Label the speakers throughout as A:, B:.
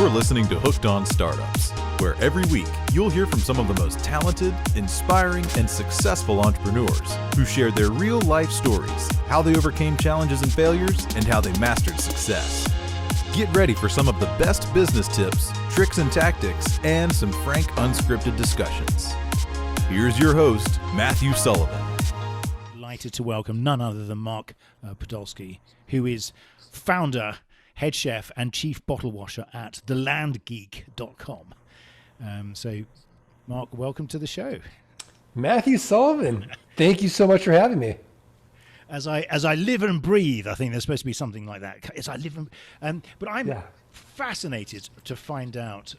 A: You're listening to Hooked on Startups, where every week you'll hear from some of the most talented, inspiring, and successful entrepreneurs who share their real-life stories, how they overcame challenges and failures, and how they mastered success. Get ready for some of the best business tips, tricks and tactics, and some frank, unscripted discussions. Here's your host, Matthew Sullivan.
B: Delighted to welcome none other than Mark Podolsky, who is founder, head chef, and chief bottle washer at thelandgeek.com. So, Mark, welcome to the show.
C: Matthew Sullivan, thank you so much for having me.
B: As I live and breathe, I think there's supposed to be something like that. As I live but I'm fascinated to find out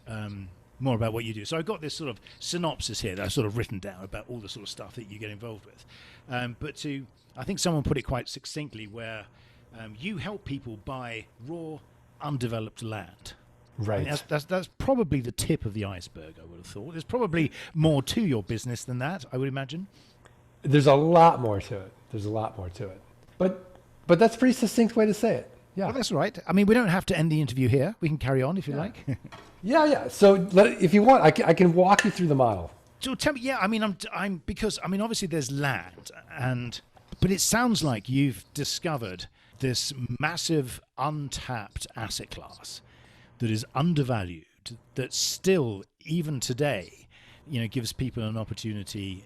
B: more about what you do. So I've got this sort of synopsis here that I've sort of written down about all the sort of stuff that you get involved with. I think someone put it quite succinctly where you help people buy raw, undeveloped land.
C: Right.
B: That's probably the tip of the iceberg, I would have thought. There's probably more to your business than that, I would imagine.
C: There's a lot more to it. But that's a pretty succinct way to say it. Yeah.
B: Well, that's right. I mean, we don't have to end the interview here. We can carry on if you like.
C: Yeah. So if you want, I can walk you through the model.
B: So tell me, because obviously there's land, but it sounds like you've discovered this massive untapped asset class that is undervalued, that still, even today, gives people an opportunity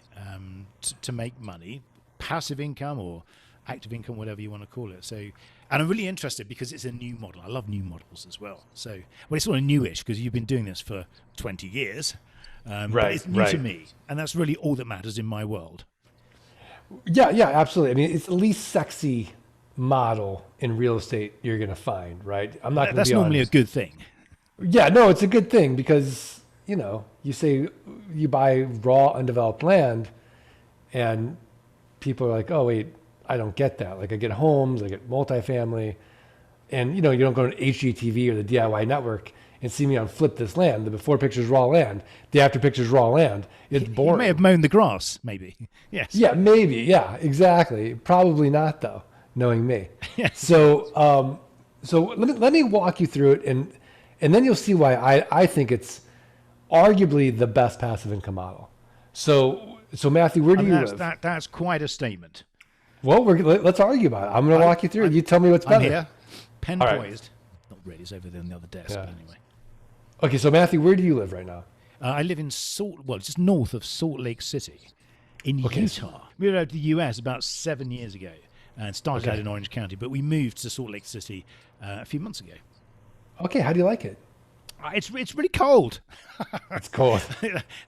B: to make money, passive income or active income, whatever you want to call it. So, and I'm really interested because it's a new model. I love new models as well. So, it's sort of newish because you've been doing this for 20 years. But it's new to me, and that's really all that matters in my world.
C: Yeah, absolutely. I mean, it's the least sexy model in real estate you're going to find, right? I'm not going to be honest.
B: That's normally a good thing.
C: Yeah, no, it's a good thing because, you say you buy raw, undeveloped land, and people are like, oh, wait, I don't get that. Like, I get homes, I get multifamily, and, you don't go to HGTV or the DIY network and see me on Flip This Land. The before picture's raw land. The after picture's raw land. It's boring.
B: You may have mown the grass, maybe. Yes.
C: Yeah, maybe. Yeah, exactly. Probably not, though, knowing me. Yes. So let me walk you through it, and then you'll see why I think it's arguably the best passive income model. So Matthew, where do you live?
B: That's quite a statement.
C: Well, let's argue about it. I'm going to walk you through it. You tell me what's better.
B: I'm here, pen poised. Not really, it's over there on the other desk, but anyway.
C: Okay, so Matthew, where do you live right now?
B: I live in just north of Salt Lake City in Utah. We moved out to the US about 7 years ago and started out in Orange County, but we moved to Salt Lake City a few months ago.
C: Okay, how do you like it?
B: It's really cold.
C: It's cold.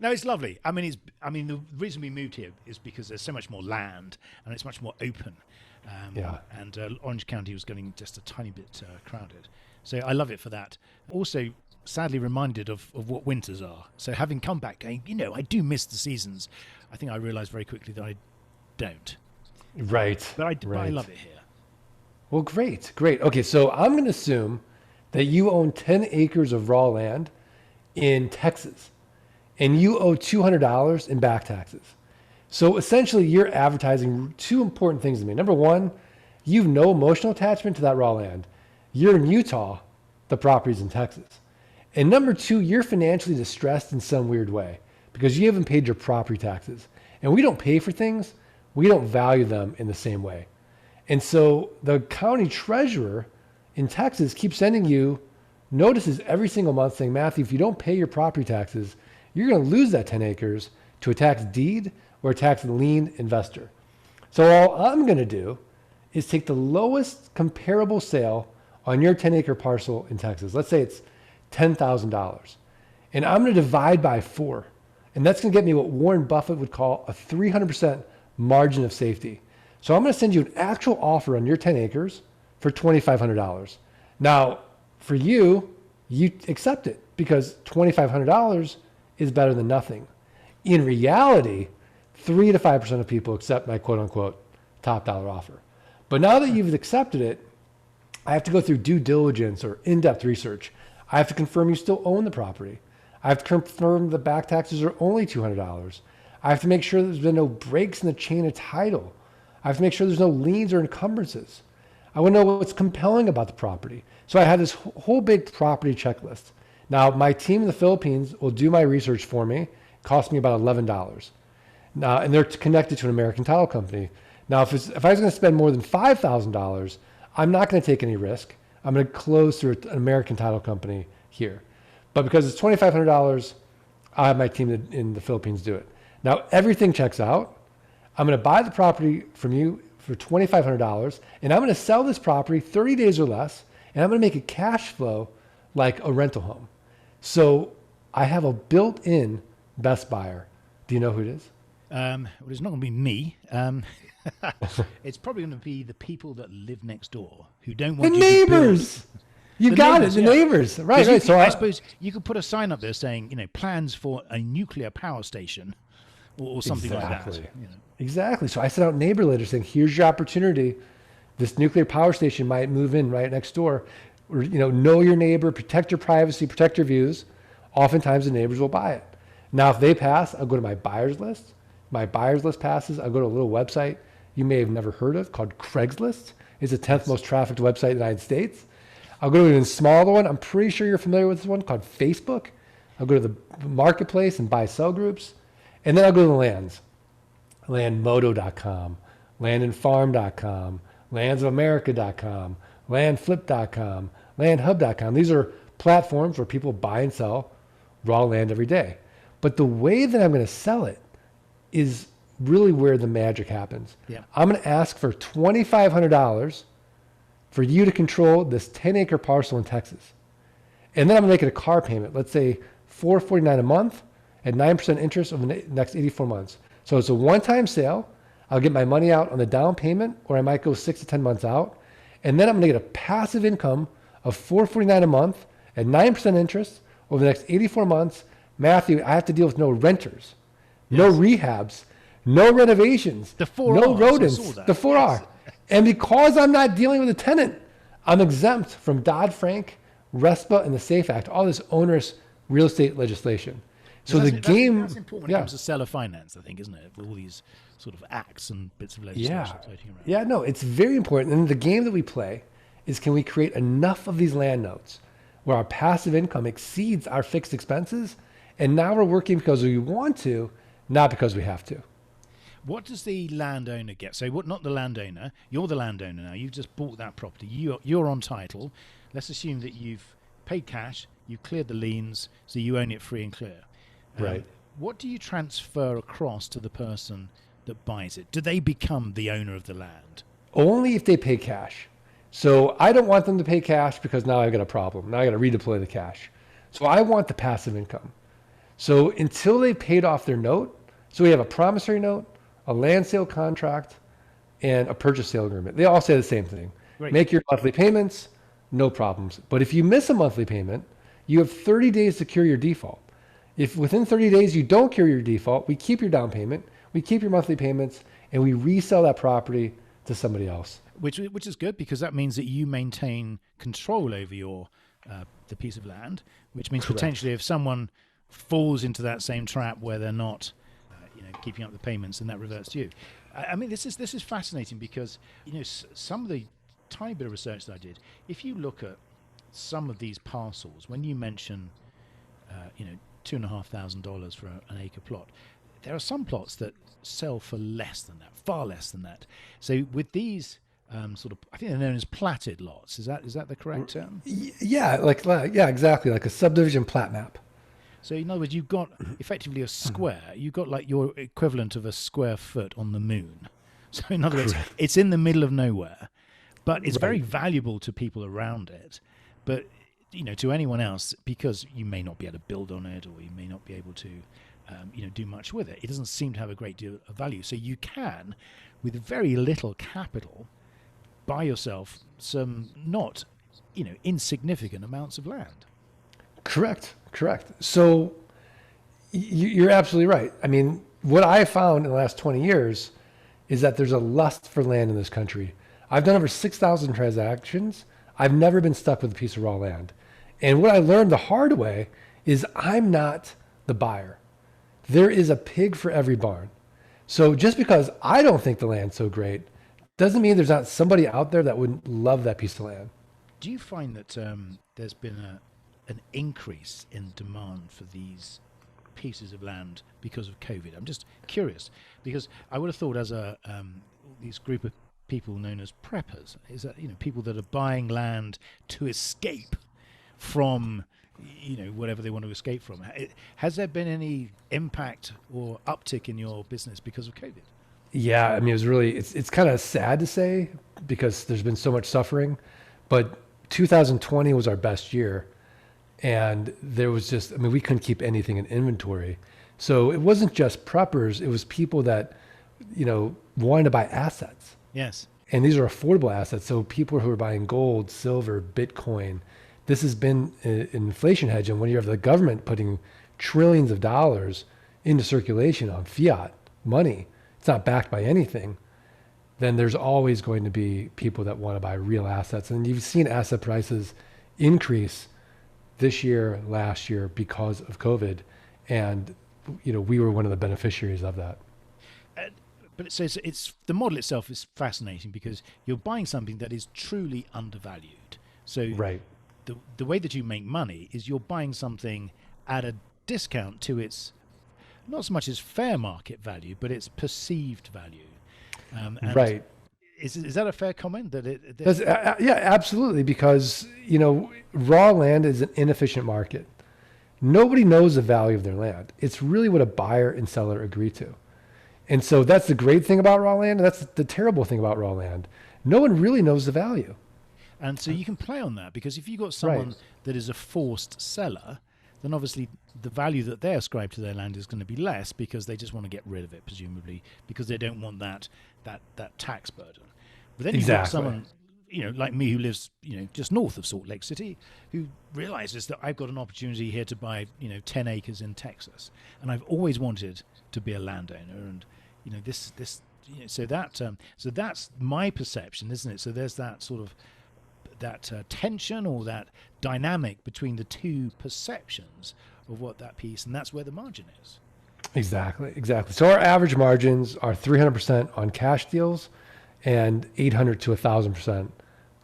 B: No, it's lovely. I mean, the reason we moved here is because there's so much more land and it's much more open. And Orange County was getting just a tiny bit crowded. So I love it for that. Also, sadly reminded of what winters are. So having come back going, I do miss the seasons. I think I realized very quickly that I don't.
C: Right.
B: But I love it here.
C: Well, great. Okay, so I'm going to assume that you own 10 acres of raw land in Texas, and you owe $200 in back taxes. So essentially, you're advertising two important things to me. Number one, you have no emotional attachment to that raw land. You're in Utah, the property's in Texas. And number two, you're financially distressed in some weird way because you haven't paid your property taxes. And we don't pay for things, we don't value them in the same way. And so the county treasurer in Texas keeps sending you notices every single month saying, Matthew, if you don't pay your property taxes, you're going to lose that 10 acres to a tax deed or a tax lien investor. So all I'm going to do is take the lowest comparable sale on your 10-acre parcel in Texas. Let's say it's $10,000. And I'm going to divide by 4. And that's going to get me what Warren Buffett would call a 300% margin of safety. So I'm going to send you an actual offer on your 10 acres for $2,500. Now, for you accept it because $2,500 is better than nothing. In reality, 3 to 5% of people accept my quote-unquote top dollar offer. But now that you've accepted it, I have to go through due diligence or in-depth research. I have to confirm you still own the property. I have to confirm the back taxes are only $200. I have to make sure there's been no breaks in the chain of title. I have to make sure there's no liens or encumbrances. I want to know what's compelling about the property. So I have this whole big property checklist. Now, my team in the Philippines will do my research for me. It costs me about $11. Now, and they're connected to an American title company. Now, if I was going to spend more than $5,000, I'm not going to take any risk. I'm going to close through an American title company here. But because it's $2,500, I'll have my team in the Philippines do it. Now, everything checks out. I'm going to buy the property from you for $2,500, and I'm going to sell this property 30 days or less, and I'm going to make a cash flow like a rental home. So I have a built-in best buyer. Do you know who it is?
B: Well, it's not going to be me. It's probably going to be the people that live next door who don't want
C: the
B: you
C: neighbors.
B: to build.
C: You got it, the neighbors. Right.
B: So I suppose you could put a sign up there saying, plans for a nuclear power station or something like that.
C: Exactly. So I sent out neighbor letters saying, here's your opportunity. This nuclear power station might move in right next door. Or, know your neighbor, protect your privacy, protect your views. Oftentimes the neighbors will buy it. Now, if they pass, I'll go to my buyer's list. My buyer's list passes. I'll go to a little website you may have never heard of called Craigslist. It's the 10th most trafficked website in the United States. I'll go to an even smaller one. I'm pretty sure you're familiar with this one called Facebook. I'll go to the marketplace and buy sell groups. And then I'll go to the lands. Landmodo.com, landandfarm.com, landsofamerica.com, landflip.com, landhub.com. These are platforms where people buy and sell raw land every day. But the way that I'm going to sell it is really where the magic happens.
B: Yeah.
C: I'm going to ask for $2,500 for you to control this 10-acre parcel in Texas. And then I'm going to make it a car payment. Let's say $449 a month at 9% interest over the next 84 months. So it's a one-time sale. I'll get my money out on the down payment, or I might go 6 to 10 months out. And then I'm going to get a passive income of $449 a month at 9% interest over the next 84 months. Matthew, I have to deal with no renters, no rehabs, no renovations, no rodents, the 4R. And because I'm not dealing with a tenant, I'm exempt from Dodd-Frank, RESPA, and the SAFE Act, all this onerous real estate legislation. So that's
B: important when it comes to seller finance, I think, isn't it? With all these sort of acts and bits of legislation floating around.
C: Yeah, no, it's very important. And the game that we play is, can we create enough of these land notes where our passive income exceeds our fixed expenses? And now we're working because we want to, not because we have to.
B: What does the landowner get? So not the landowner, you're the landowner now. You've just bought that property. You're on title. Let's assume that you've paid cash, you've cleared the liens, so you own it free and clear.
C: Right.
B: What do you transfer across to the person that buys it? Do they become the owner of the land?
C: Only if they pay cash. So I don't want them to pay cash because now I've got a problem. Now I got to redeploy the cash. So I want the passive income. So until they paid off their note, so we have a promissory note, a land sale contract, and a purchase sale agreement. They all say the same thing.
B: Great.
C: Make your monthly payments, no problems. But if you miss a monthly payment, you have 30 days to cure your default. If within 30 days you don't cure your default, we keep your down payment, we keep your monthly payments, and we resell that property to somebody else.
B: Which is good, because that means that you maintain control over the piece of land, which means
C: Correct.
B: Potentially if someone falls into that same trap where they're not keeping up the payments, and that reverts to you. I mean, this is fascinating because some of the tiny bit of research that I did, if you look at some of these parcels, when you mention $2,500 for an acre plot, there are some plots that sell for less than that, far less than that. So with these I think they're known as platted lots. Is that the correct term?
C: Yeah, exactly, like a subdivision plat map.
B: So in other words, you've got effectively a square. You've got like your equivalent of a square foot on the moon. So in other words, it's in the middle of nowhere, but it's very valuable to people around it. But to anyone else, because you may not be able to build on it, or you may not be able to, do much with it. It doesn't seem to have a great deal of value. So you can, with very little capital, buy yourself some not, insignificant amounts of land. Correct.
C: So you're absolutely right. I mean, what I found in the last 20 years is that there's a lust for land in this country. I've done over 6,000 transactions. I've never been stuck with a piece of raw land. And what I learned the hard way is I'm not the buyer. There is a pig for every barn. So just because I don't think the land's so great doesn't mean there's not somebody out there that would love that piece of land.
B: Do you find that there's been an increase in demand for these pieces of land because of COVID? I'm just curious, because I would have thought as these group of people known as preppers, is that, people that are buying land to escape from, whatever they want to escape from. Has there been any impact or uptick in your business because of COVID?
C: Yeah, I mean, it's kind of sad to say because there's been so much suffering, but 2020 was our best year. And there was we couldn't keep anything in inventory. So it wasn't just preppers, it was people that, wanted to buy assets.
B: Yes.
C: And these are affordable assets. So people who are buying gold, silver, Bitcoin, this has been an inflation hedge. And when you have the government putting trillions of dollars into circulation on fiat money, it's not backed by anything, then there's always going to be people that want to buy real assets. And you've seen asset prices increase this year, last year, because of COVID. And, we were one of the beneficiaries of that.
B: But it's the model itself is fascinating because you're buying something that is truly undervalued. So
C: right.
B: The way that you make money is you're buying something at a discount to its, not so much as fair market value, but its perceived value. And
C: right.
B: Is that a fair comment?
C: Yeah, absolutely. Because, raw land is an inefficient market. Nobody knows the value of their land. It's really what a buyer and seller agree to. And so that's the great thing about raw land. And that's the terrible thing about raw land. No one really knows the value.
B: And so you can play on that, because if you've got someone
C: Right.
B: that is a forced seller, then obviously the value that they ascribe to their land is going to be less because they just want to get rid of it, presumably, because they don't want that tax burden. But then you've got someone, like me, who lives, just north of Salt Lake City, who realizes that I've got an opportunity here to buy, 10 acres in Texas, and I've always wanted to be a landowner, and so that's my perception, isn't it? So there's that sort of tension or that dynamic between the two perceptions of what that piece, and that's where the margin is.
C: Exactly. So our average margins are 300% on cash deals and 800 to 1,000%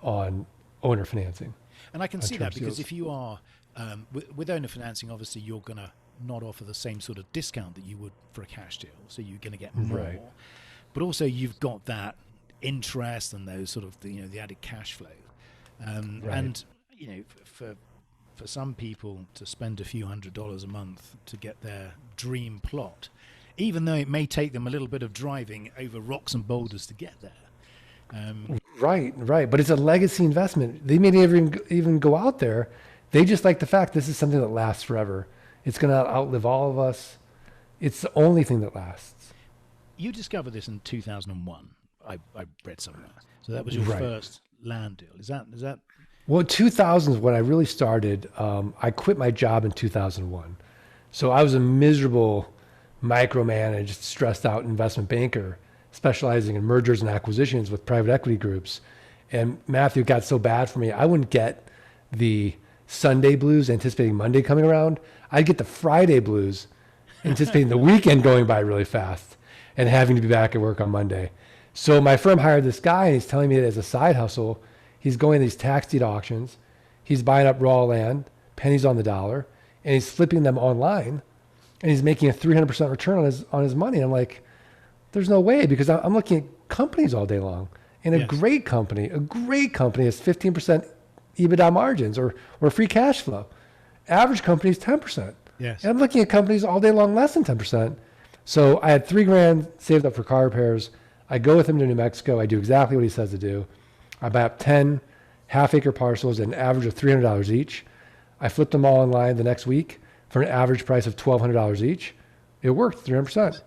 C: on owner financing.
B: And I can see that because
C: deals.
B: if you are with owner financing, obviously you're going to not offer the same sort of discount that you would for a cash deal, so you're going to get more.
C: Right.
B: But also you've got that interest and those sort of the added cash flow.
C: Right.
B: And for some people to spend a few $100s a month to get their dream plot, even though it may take them a little bit of driving over rocks and boulders to get there.
C: Right. But it's a legacy investment. They may never even go out there. They just like the fact this is something that lasts forever. It's going to outlive all of us. It's the only thing that lasts.
B: You discovered this in 2001. I read somewhere. So that was your
C: Right.
B: first land deal. Is that?
C: Well, 2000 is when I really started. I quit my job in 2001. So I was a miserable, micromanaged, stressed out investment banker specializing in mergers and acquisitions with private equity groups. And Matthew, got so bad for me, I wouldn't get the Sunday blues anticipating Monday coming around. I'd get the Friday blues anticipating the weekend going by really fast and having to be back at work on Monday. So my firm hired this guy, and he's telling me that as a side hustle, he's going to these tax deed auctions. He's buying up raw land, pennies on the dollar, and he's flipping them online, and he's making a 300% return on his money. And I'm like, there's no way, because I'm looking at companies all day long, and a great company has 15% EBITDA margins or free cash flow. Average company is 10%.
B: Yes.
C: And I'm looking at companies all day long less than 10%. So I had $3,000 saved up for car repairs. I go with him to New Mexico. I do exactly what he says to do. I buy up 10 half-acre parcels at an average of $300 each. I flipped them all online the next week for an average price of $1,200 each. It worked, 300%.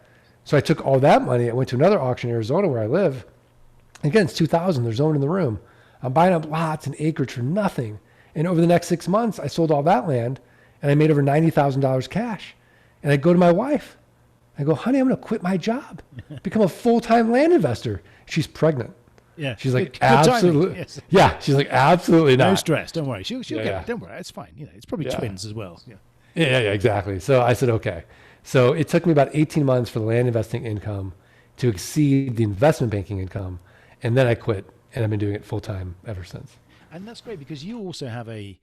C: So I took all that money. I went to another auction in Arizona where I live. Again, it's 2,000. There's no one in the room. I'm buying up lots and acreage for nothing. And over the next 6 months, I sold all that land, and I made over $90,000 cash. And I go to my wife. I go, honey, I'm going to quit my job, become a full-time land investor. She's pregnant.
B: Yeah.
C: She's like,
B: Good timing,
C: absolutely.
B: yes.
C: Yeah. She's like, absolutely not.
B: No stress. Don't worry. She'll get
C: yeah.
B: it. Don't worry. It's fine. It's probably twins as well. Yeah.
C: Yeah, exactly. So I said, okay. So it took me about 18 months for the land investing income to exceed the investment banking income. And then I quit, and I've been doing it full-time ever since.
B: And that's great because you also have a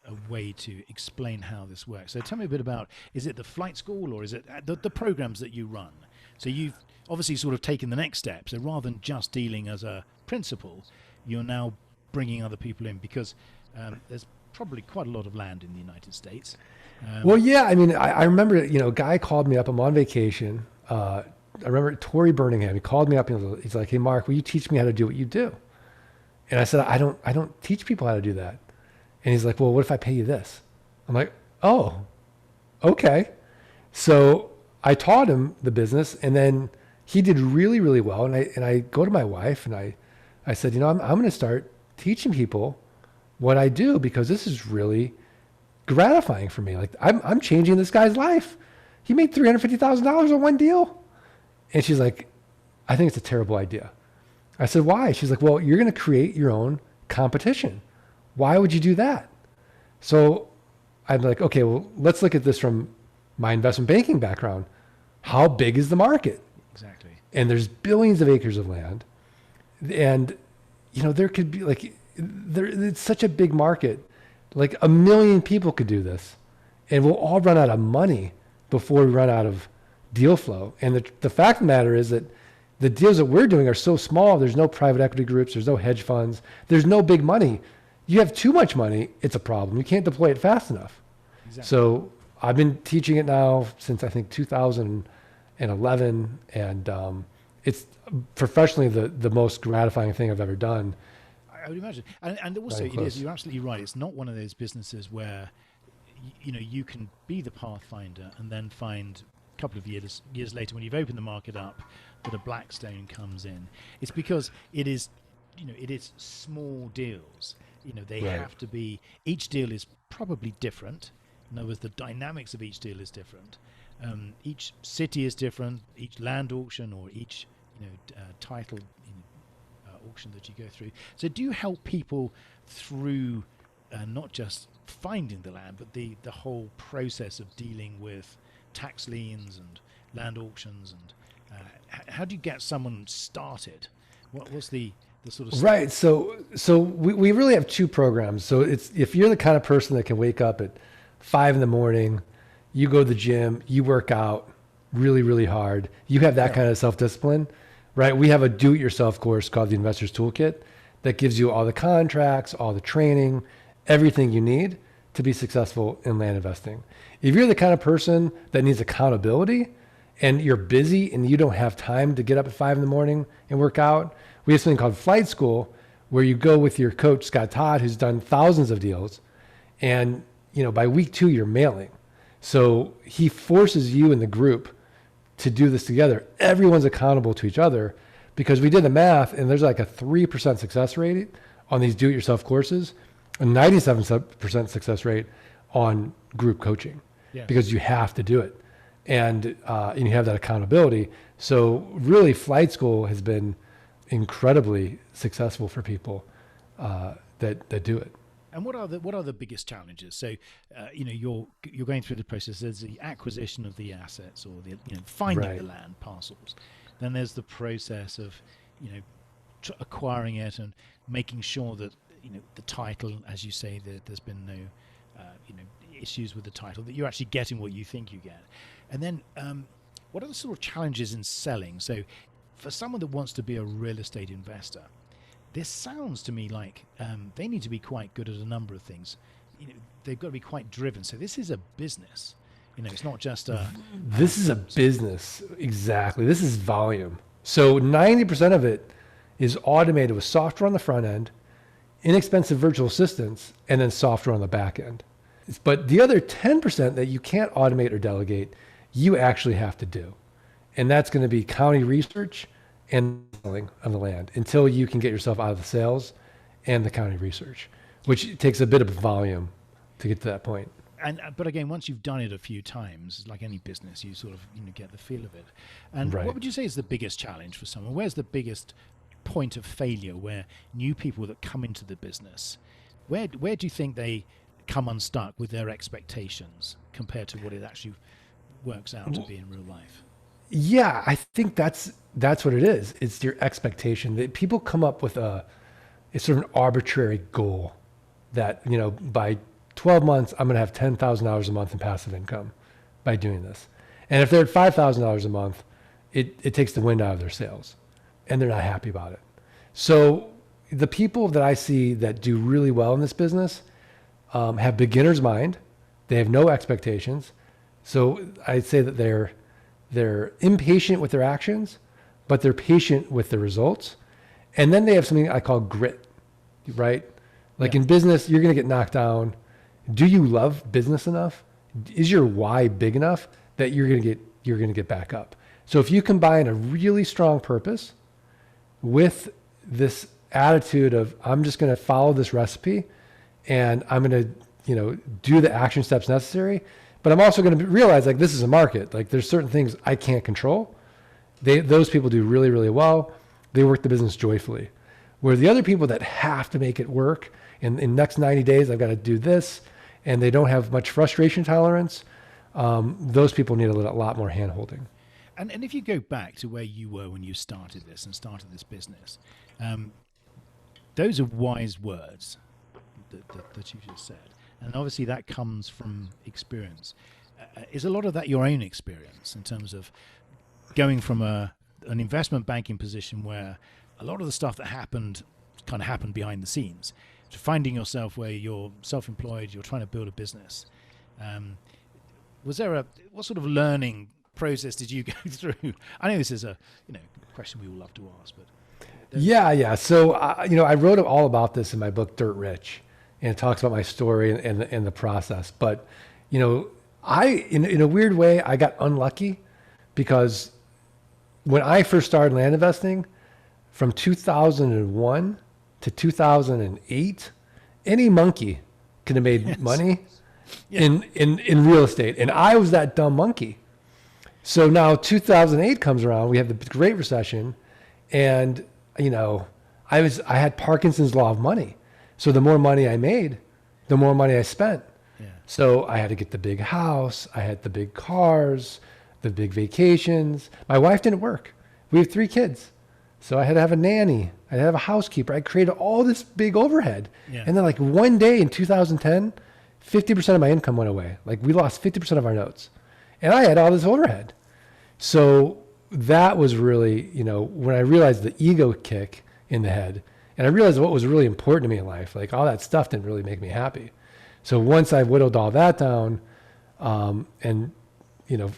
B: a way to explain how this works. So tell me a bit about, is it the flight school or is it the programs that you run? So you've obviously sort of taken the next step. So rather than just dealing as a principal, you're now bringing other people in because there's probably quite a lot of land in the United States.
C: Well, yeah, I mean, I remember, a guy called me up. I'm on vacation. I remember Tory Birmingham. He called me up and he's like, "Hey, Mark, will you teach me how to do what you do?" And I said, I don't teach people how to do that. And he's like, "Well, what if I pay you this?" I'm like, "Oh, okay." So I taught him the business, and then he did really, really well. And I go to my wife and I said, I'm going to start teaching people what I do because this is really gratifying for me. Like I'm changing this guy's life. He made $350,000 on one deal. And she's like, "I think it's a terrible idea." I said, "Why?" She's like, "Well, you're going to create your own competition. Why would you do that?" So I'm like, okay, well, let's look at this from my investment banking background. How big is the market?
B: Exactly.
C: And there's billions of acres of land. And, there could be it's such a big market. Like 1 million people could do this. And we'll all run out of money before we run out of deal flow. And the fact of the matter is that the deals that we're doing are so small. There's no private equity groups. There's no hedge funds. There's no big money. You have too much money, it's a problem. You can't deploy it fast enough.
B: Exactly.
C: So I've been teaching it now since I think 2011, and it's professionally the most gratifying thing I've ever done.
B: I would imagine. And also, it is, you're absolutely right. It's not one of those businesses where, you can be the pathfinder and then find a couple of years later when you've opened the market up that a Blackstone comes in. It's because it is, it is small deals. They
C: Right.
B: have to be, each deal is probably different. In other words, the dynamics of each deal is different. Each city is different, each land auction or each, title auction that you go through. So do you help people through not just finding the land, but the whole process of dealing with tax liens and land auctions? And how do you get someone started? What's the sort of
C: Right. So we really have two programs. So it's, if you're the kind of person that can wake up at 5 a.m, you go to the gym, you work out really, really hard. You have that kind of self-discipline, right? We have a do-it-yourself course called the Investor's Toolkit that gives you all the contracts, all the training, everything you need to be successful in land investing. If you're the kind of person that needs accountability and you're busy and you don't have time to get up at 5 a.m. and work out, we have something called Flight School where you go with your coach, Scott Todd, who's done thousands of deals. And, by week 2, you're mailing. So he forces you in the group to do this together. Everyone's accountable to each other because we did the math and there's like a 3% success rate on these do-it-yourself courses, a 97% success rate on group coaching because you have to do it. And you have that accountability. So really Flight School has been incredibly successful for people that do it.
B: And what are the biggest challenges? So, you're going through the process. There's the acquisition of the assets or the finding the land parcels. Then there's the process of acquiring it and making sure that the title, as you say, that there's been no issues with the title, that you're actually getting what you think you get. And then what are the sort of challenges in selling? So for someone that wants to be a real estate investor, this sounds to me like they need to be quite good at a number of things. They've got to be quite driven. So this is a business. It's not just a...
C: This is a business. Exactly. This is volume. So 90% of it is automated with software on the front end, inexpensive virtual assistants, and then software on the back end. But the other 10% that you can't automate or delegate, you actually have to do. And that's going to be county research and selling of the land until you can get yourself out of the sales and the county research, which takes a bit of volume to get to that point.
B: But again, once you've done it a few times, like any business, you sort of get the feel of it. And what would you say is the biggest challenge for someone? Where's the biggest point of failure where new people that come into the business, where do you think they come unstuck with their expectations compared to what it actually works out to be in real life?
C: Yeah, I think that's what it is. It's your expectation that people come up with it's sort of an arbitrary goal that, by 12 months, I'm going to have $10,000 a month in passive income by doing this. And if they're at $5,000 a month, it takes the wind out of their sails and they're not happy about it. So the people that I see that do really well in this business have beginner's mind. They have no expectations. So I'd say that they're impatient with their actions, but they're patient with the results. And then they have something I call grit, right? Like in business, you're going to get knocked down. Do you love business enough? Is your why big enough that you're going to get back up? So if you combine a really strong purpose with this attitude of, I'm just going to follow this recipe and I'm going to, do the action steps necessary, but I'm also going to realize like this is a market. Like there's certain things I can't control. Those people do really, really well. They work the business joyfully. Where the other people that have to make it work in next 90 days, I've got to do this, and they don't have much frustration tolerance, those people need a lot more hand-holding.
B: And if you go back to where you were when you started this business, those are wise words that you just said. And obviously that comes from experience. Is a lot of that your own experience in terms of going from an investment banking position where a lot of the stuff that happened kind of happened behind the scenes, to finding yourself where you're self-employed, you're trying to build a business? What sort of learning process did you go through? I know this is a question we all love to ask, but
C: yeah. So I wrote all about this in my book Dirt Rich, and it talks about my story and the process. But I in a weird way I got unlucky, because when I first started land investing from 2001 to 2008, any monkey could have made money in real estate, and I was that dumb monkey. So now 2008 comes around, we have the Great Recession, and I had Parkinson's law of money. So the more money I made, the more money I spent. Yeah. So I had to get the big house, I had the big cars, the big vacations. My wife didn't work. We have 3 kids. So I had to have a nanny, I had to have a housekeeper. I created all this big overhead. Yeah. And then like one day in 2010, 50% of my income went away. Like we lost 50% of our notes. And I had all this overhead. So that was really, when I realized the ego kick in the head, and I realized what was really important to me in life, like all that stuff didn't really make me happy. So once I whittled all that down, and,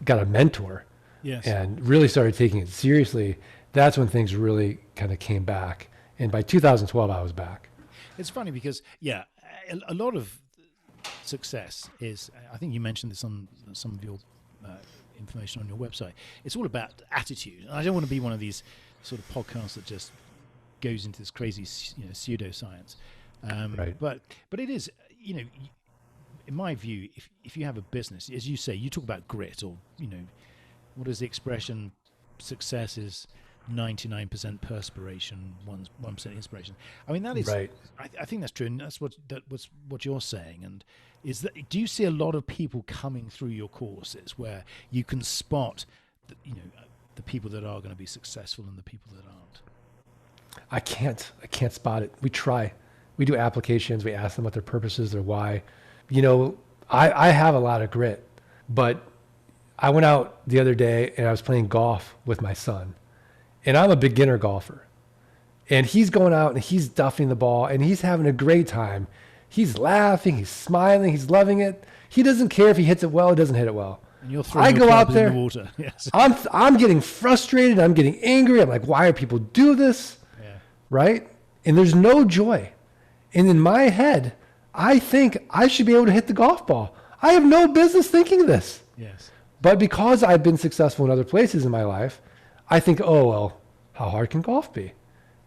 C: got a mentor, yes, and really started taking it seriously, that's when things really kind of came back. And by 2012, I was back.
B: It's funny because, a lot of success is, I think you mentioned this on some of your information on your website, it's all about attitude. And I don't want to be one of these sort of podcasts that just goes into this crazy pseudoscience.
C: Right.
B: But it is, in my view, if you have a business, as you say, you talk about grit, or, what is the expression? Success is 99% perspiration, 1% inspiration. I mean, that is right. I think that's true, and that's what you're saying. And do you see a lot of people coming through your courses where you can spot, the people that are going to be successful and the people that aren't?
C: I can't spot it. We try. We do applications. We ask them what their purpose is, their why. I have a lot of grit, but I went out the other day and I was playing golf with my son, and I'm a beginner golfer, and he's going out and he's duffing the ball and he's having a great time. He's laughing, he's smiling, he's loving it. He doesn't care if he hits it well or doesn't hit it well.
B: And you're throwing your clubs in the water. Yes.
C: I'm getting frustrated. I'm getting angry. I'm like, why do people do this? Yeah. Right? And there's no joy. And in my head, I think I should be able to hit the golf ball. I have no business thinking this. Yes. But because I've been successful in other places in my life, I think, oh, well, how hard can golf be?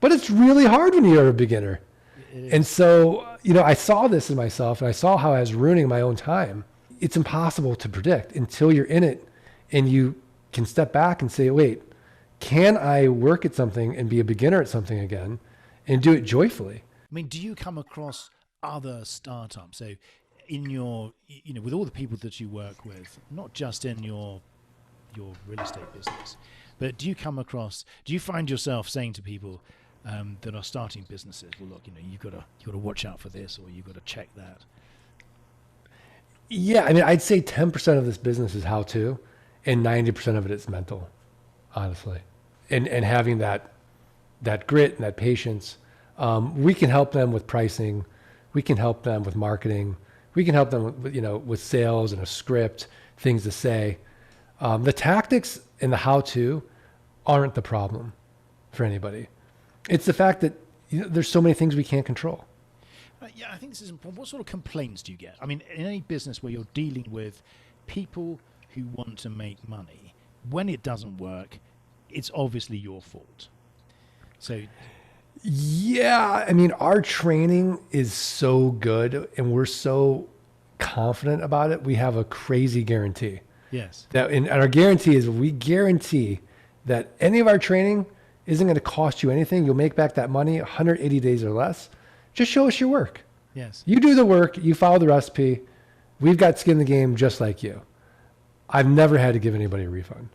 C: But it's really hard when you're a beginner. And so, I saw this in myself, and I saw how I was ruining my own time. It's impossible to predict until you're in it and you can step back and say, wait, can I work at something and be a beginner at something again and do it joyfully?
B: I mean, do you come across other startups? So in your, with all the people that you work with, not just in your real estate business, but do you find yourself saying to people that are starting businesses, well, look, you've got to watch out for this, or you've got to check that?
C: Yeah, I mean, I'd say 10% of this business is how to, and 90% of it is mental, honestly. And having that grit and that patience. We can help them with pricing. We can help them with marketing. We can help them with, with sales and a script, things to say. The tactics and the how-to aren't the problem for anybody. It's the fact that there's so many things we can't control.
B: Yeah, I think this is important. What sort of complaints do you get? I mean, in any business where you're dealing with people who want to make money, when it doesn't work, it's obviously your fault. So,
C: yeah, I mean, our training is so good and we're so confident about it. We have a crazy guarantee.
B: yes.
C: And our guarantee is we guarantee that any of our training isn't going to cost you anything. You'll make back that money 180 days or less. Just show us your work.
B: Yes.
C: You do the work. You follow the recipe. We've got skin in the game just like you. I've never had to give anybody a refund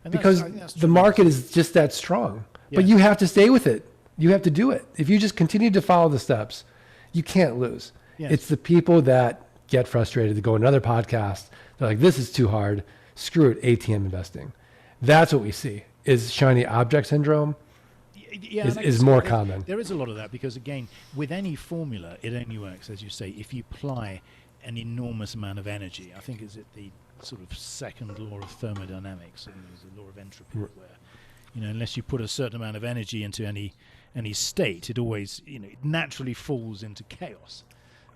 B: And
C: because
B: I think that's
C: the market is just that strong. But
B: Yes.
C: you have to stay with it. You have to do it. If you just continue to follow the steps, you can't lose.
B: Yes.
C: It's the people that get frustrated to go another podcast. They're like, this is too hard. Screw it. ATM investing. That's what we see is shiny object syndrome.
B: Yeah,
C: is more common.
B: There is a lot of that because, again, with any formula, it only works, as you say, if you apply an enormous amount of energy. I think is it the sort of second law of thermodynamics, and there's a law of entropy, where unless you put a certain amount of energy into any state, it always it naturally falls into chaos.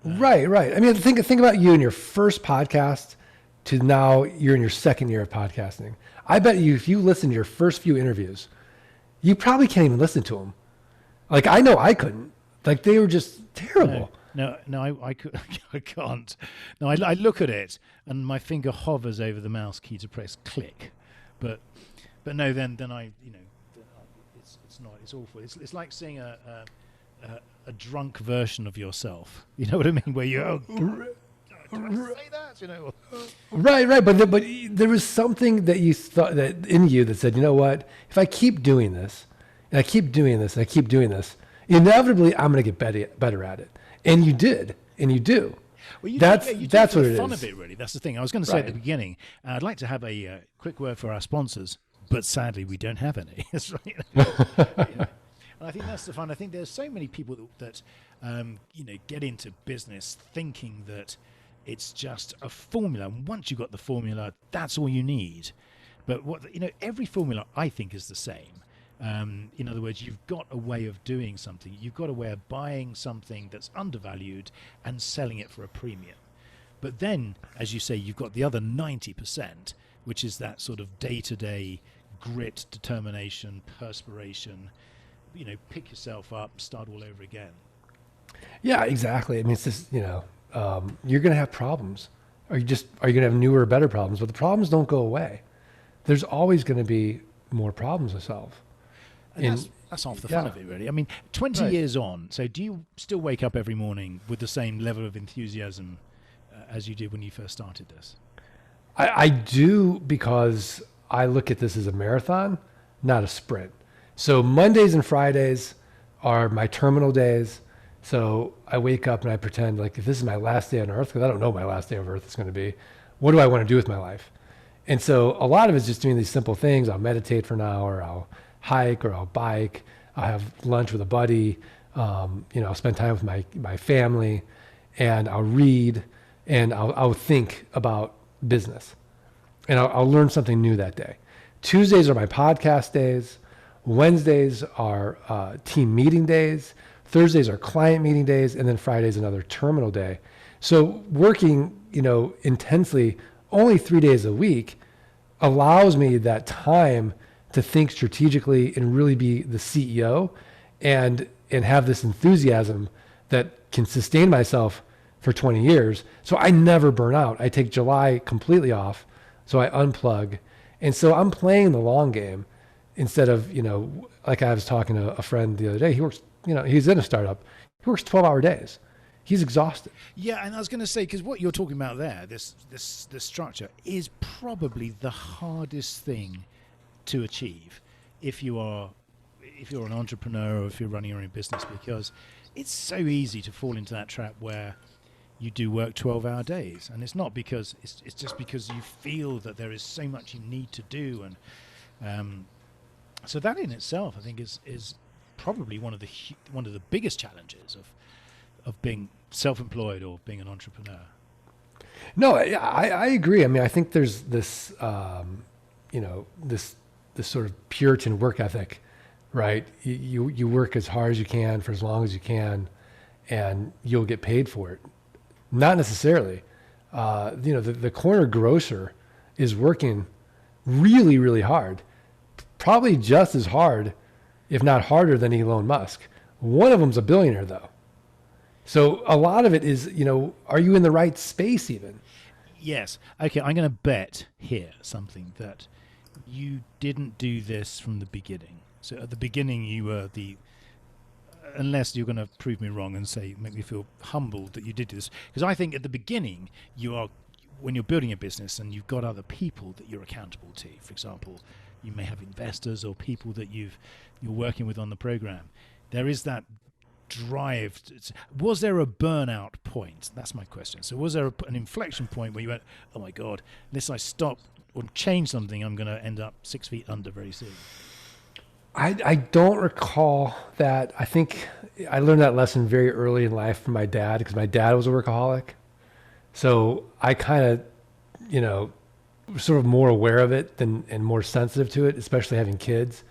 C: Right. I mean, think about you in your first podcast to now you're in your second year of podcasting. I bet you, if you listen to your first few interviews, you probably can't even listen to them. Like, I know I couldn't. Like, they were just terrible.
B: No, I can't. No, I look at it and my finger hovers over the mouse key to press click, but no, then I it's not. It's awful. It's like seeing a drunk version of yourself. You know what I mean? Where you do I say that?
C: Right. But there was something that you thought that in you that said, you know what? If I keep doing this, and I keep doing this, and I keep doing this, inevitably I'm going to get better at it. And you did, and you do.
B: Well,
C: that's
B: you
C: what
B: for
C: it
B: the
C: is.
B: fun of it, really. That's the thing. I was going to say at the beginning. I'd like to have a quick word for our sponsors, but sadly we don't have any. That's right. And I think that's the fun. I think there's so many people that get into business thinking that it's just a formula. And once you've got the formula, that's all you need. But every formula I think is the same. In other words, you've got a way of doing something. You've got a way of buying something that's undervalued and selling it for a premium. But then, as you say, you've got the other 90%, which is that sort of day-to-day grit, determination, perspiration. Pick yourself up, start all over again.
C: Yeah, exactly. I mean, it's just, you're going to have problems. Are you going to have newer or better problems? But the problems don't go away. There's always going to be more problems to solve.
B: And that's half the fun of it, really. I mean, 20 years on, so do you still wake up every morning with the same level of enthusiasm as you did when you first started this?
C: I do, because I look at this as a marathon, not a sprint. So Mondays and Fridays are my terminal days. So I wake up and I pretend like if this is my last day on earth, because I don't know what my last day on earth is going to be, what do I want to do with my life? And so a lot of it's just doing these simple things. I'll meditate for an hour, I'll hike or I'll bike, I'll have lunch with a buddy, I'll spend time with my family, and I'll read, and I'll think about business, and I'll learn something new that day. Tuesdays are my podcast days. Wednesdays are team meeting days. Thursdays are client meeting days, and then Friday's another terminal day. So working, intensely only 3 days a week allows me that time to think strategically and really be the CEO and have this enthusiasm that can sustain myself for 20 years. So I never burn out. I take July completely off. So I unplug. And so I'm playing the long game instead of, like I was talking to a friend the other day, he works, he's in a startup. He works 12-hour days. He's exhausted.
B: Yeah, and I was going to say, because what you're talking about there, this structure, is probably the hardest thing to achieve if you're an entrepreneur or if you're running your own business, because it's so easy to fall into that trap where you do work 12-hour days, and it's not because it's just because you feel that there is so much you need to do, and so that in itself, I think, is probably one of the biggest challenges of being self-employed or being an entrepreneur.
C: No, I agree. I mean, I think there's this, this sort of Puritan work ethic, right? You work as hard as you can for as long as you can, and you'll get paid for it. Not necessarily. The corner grocer is working really, really hard, probably just as hard, if not harder than Elon Musk. One of them's a billionaire, though. So a lot of it is, are you in the right space even?
B: Yes. Okay, I'm going to bet here something that you didn't do this from the beginning. So at the beginning, you were unless you're going to prove me wrong and make me feel humbled that you did this. Because I think at the beginning, when you're building a business and you've got other people that you're accountable to. For example, you may have investors or people that you're working with on the program. There is that drive. Was there a burnout point? That's my question. So was there an inflection point where you went, oh my God, unless I stop or change something, I'm going to end up 6 feet under very soon?
C: I don't recall that. I think I learned that lesson very early in life from my dad, because my dad was a workaholic. So I kind of, sort of more aware of it and more sensitive to it, especially having kids,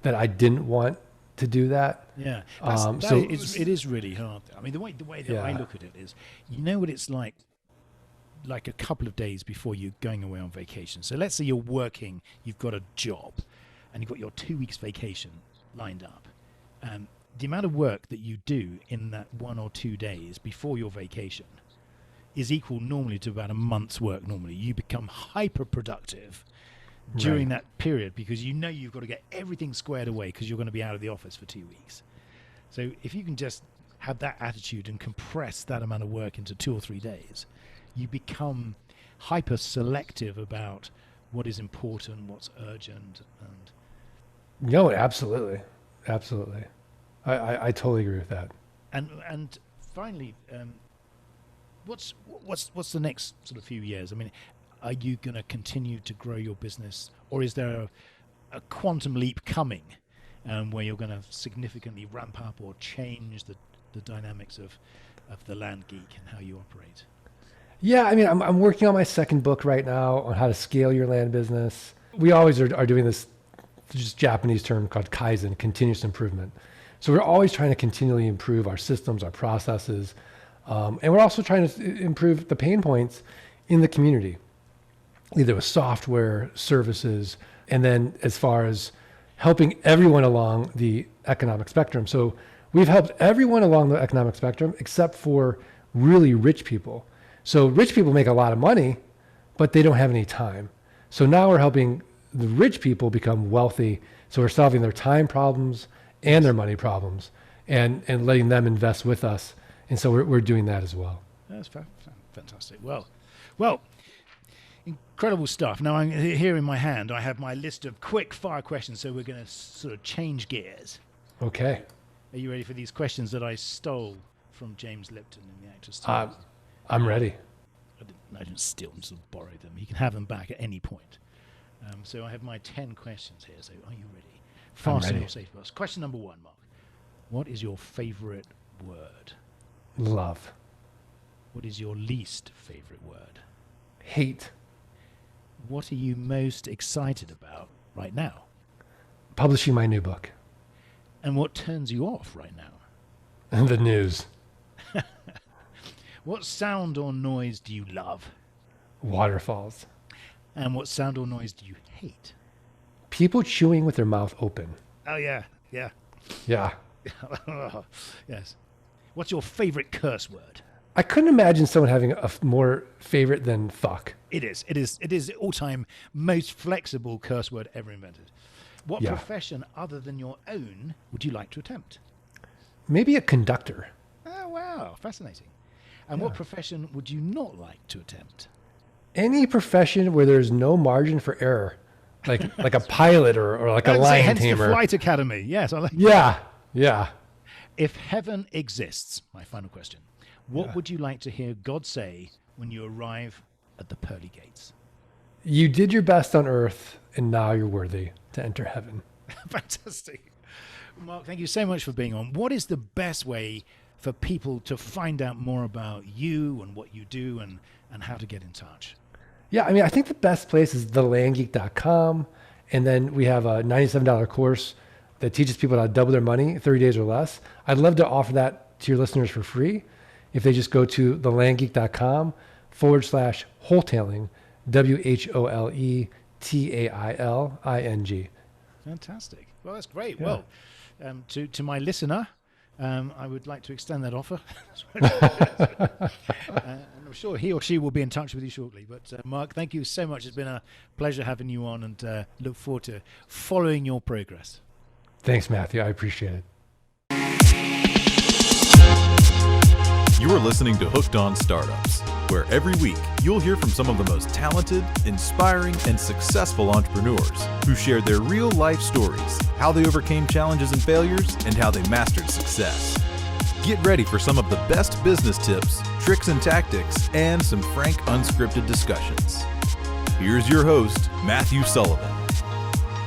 C: that I didn't want to do that.
B: Yeah. It is really hard. I mean, the way that I look at it is, what it's like a couple of days before you're going away on vacation. So let's say you're working, you've got a job, and you've got your 2 weeks vacation lined up. The amount of work that you do in that 1 or 2 days before your vacation is equal normally to about a month's work. Normally, you become hyper productive during that period because you've got to get everything squared away because you're going to be out of the office for 2 weeks. So if you can just have that attitude and compress that amount of work into 2 or 3 days, you become hyper selective about what is important, what's urgent, and
C: no, absolutely. I totally agree with that.
B: And finally, what's the next sort of few years? I mean, are you going to continue to grow your business, or is there a quantum leap coming where you're going to significantly ramp up or change the dynamics of the Land Geek and how you operate?
C: Yeah, I mean, I'm working on my second book right now on how to scale your land business. We always are doing this just Japanese term called Kaizen, continuous improvement. So we're always trying to continually improve our systems, our processes, and we're also trying to improve the pain points in the community, either with software, services, and then as far as helping everyone along the economic spectrum. So we've helped everyone along the economic spectrum except for really rich people. So rich people make a lot of money, but they don't have any time. So now we're helping the rich people become wealthy. So we're solving their time problems and their money problems and letting them invest with us. And so we're doing that as well.
B: That's fantastic. Well, incredible stuff. Now, I'm here in my hand, I have my list of quick fire questions. So we're going to sort of change gears.
C: Okay.
B: Are you ready for these questions that I stole from James Lipton in the Actors' Studio?
C: I'm ready.
B: I didn't steal them, sort of borrowed them. You can have them back at any point. So I have my 10 questions here. So are you ready? Fasten your safety. Question number 1, Mark. What is your favorite word?
C: Love.
B: What is your least favorite word?
C: Hate.
B: What are you most excited about right now?
C: Publishing my new book.
B: And what turns you off right now?
C: The news.
B: What sound or noise do you love?
C: Waterfalls.
B: And what sound or noise do you hate?
C: People chewing with their mouth open.
B: Oh, yeah.
C: Yeah.
B: Yes. What's your favorite curse word?
C: I couldn't imagine someone having a more favorite than fuck.
B: It is the all-time most flexible curse word ever invented. What profession other than your own would you like to attempt?
C: Maybe a conductor.
B: Oh, wow. Fascinating. And what profession would you not like to attempt?
C: Any profession where there's no margin for error, like a pilot or like a lion
B: hence
C: tamer.
B: The flight academy. Yes.
C: Yeah.
B: If heaven exists, my final question, What would you like to hear God say when you arrive at the pearly gates?
C: You did your best on earth, and now you're worthy to enter heaven.
B: Fantastic. Mark, thank you so much for being on. What is the best way for people to find out more about you and what you do and how to get in touch?
C: Yeah, I mean, I think the best place is thelandgeek.com. And then we have a $97 course that teaches people how to double their money 30 days or less. I'd love to offer that to your listeners for free if they just go to thelandgeek.com/wholetailing, WHOLETAILING.
B: Fantastic. Well, that's great.
C: Yeah.
B: Well, to my listener, I would like to extend that offer. And I'm sure he or she will be in touch with you shortly. But Mark, thank you so much. It's been a pleasure having you on, and look forward to following your progress.
C: Thanks, Matthew. I appreciate it.
A: You are listening to Hooked on Startups, where every week you'll hear from some of the most talented, inspiring, and successful entrepreneurs who share their real-life stories, how they overcame challenges and failures, and how they mastered success. Get ready for some of the best business tips, tricks and tactics, and some frank, unscripted discussions. Here's your host, Matthew Sullivan.